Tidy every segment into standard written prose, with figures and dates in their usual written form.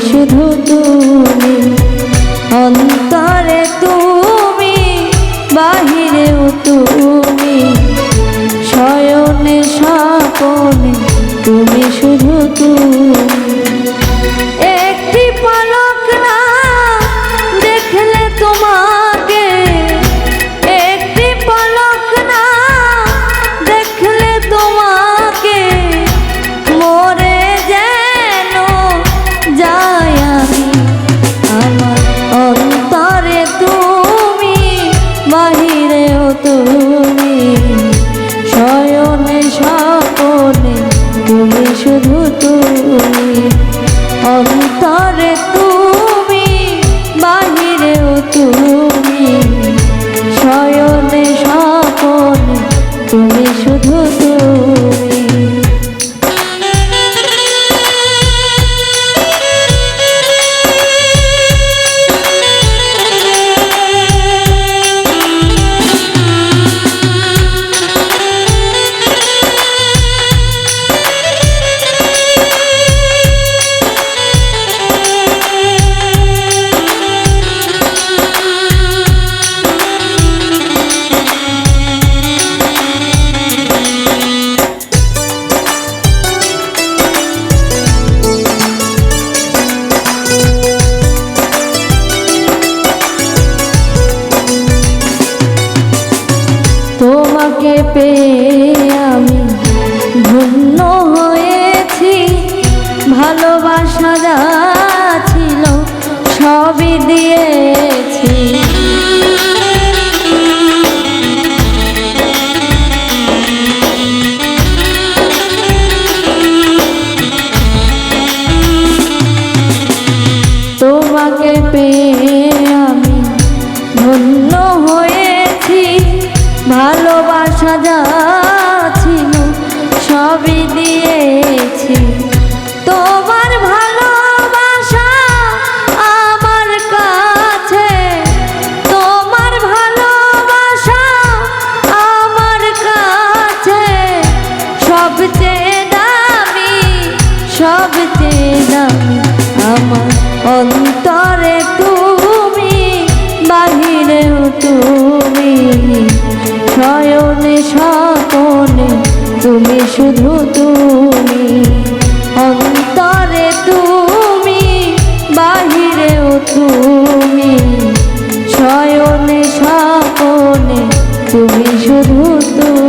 শুধু তুমি, অন্তরে তুমি, বাহিরেও তুমি, শয়নে স্বপনে তুমি শুধু তুমি। একটি পলক না দেখলে তোমাকে, একটি পলক না দেখলে তোমাকে, মরে যেন যাই আমি। আমার অন্তরে তুমি, বাহিরেও তুমি, শয়নে স্বপনে তুমি শুধু তুমি, অন্তরে তুমি, বাহিরেও তুমি, শয়নে স্বপনে তুমি শুধু তুমি। তোমাকে পেয়ে আমি ধন্য হয়েছি, ভালোবাসা যা ছিল সবই দিয়েছি। তোমাকে পেয়ে আমি ধন্য হয়েছি, ভালোবাসা যা ছিল সবই দিয়েছি। তোমার ভালোবাসা আমার কাছে, তোমার ভালোবাসা আমার কাছে সবচেয়ে দামি, সবচেয়ে দামি। আমার অন্তরে তুমি, বাহিরেও তুমি, শয়নে স্বপনে তুমি শুধু তুমি, অন্তরে তুমি, বাহিরেও তুমি, শয়নে স্বপনে তুমি শুধু তুমি।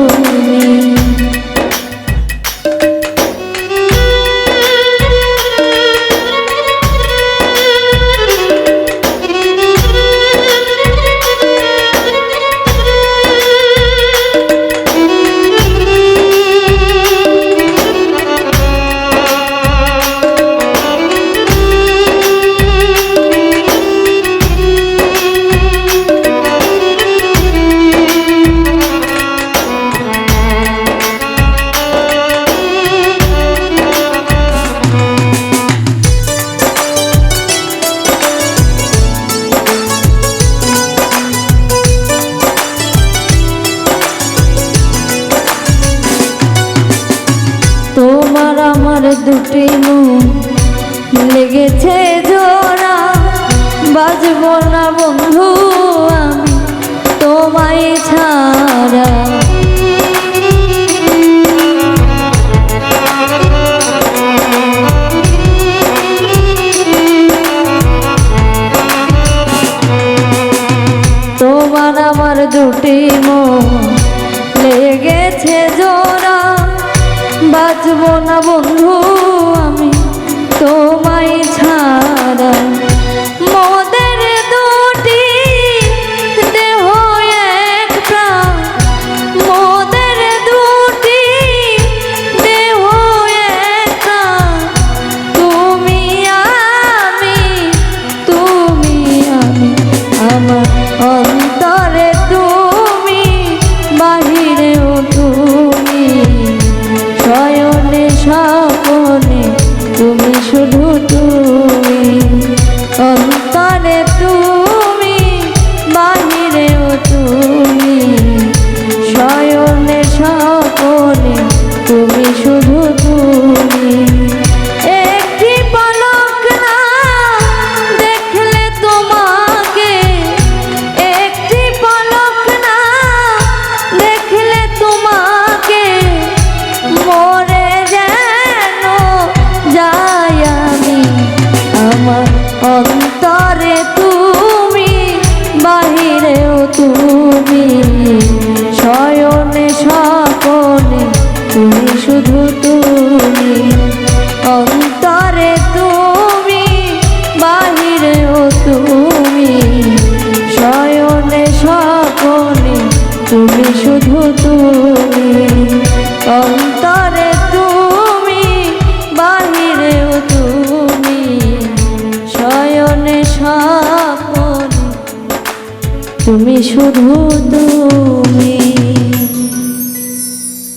তোমার আমার দুটি মন লেগেছে জোড়া, বাজব না বন্ধু আমি তোমায় ছাড়া। তোমার আমার দুটি মন লেগেছে জোড়া, বাঁচব না বন্ধু আমি তোমায় ছাড়া। মোদের দুটি দেহ এক প্রাণ, তুমি শুধু তুমি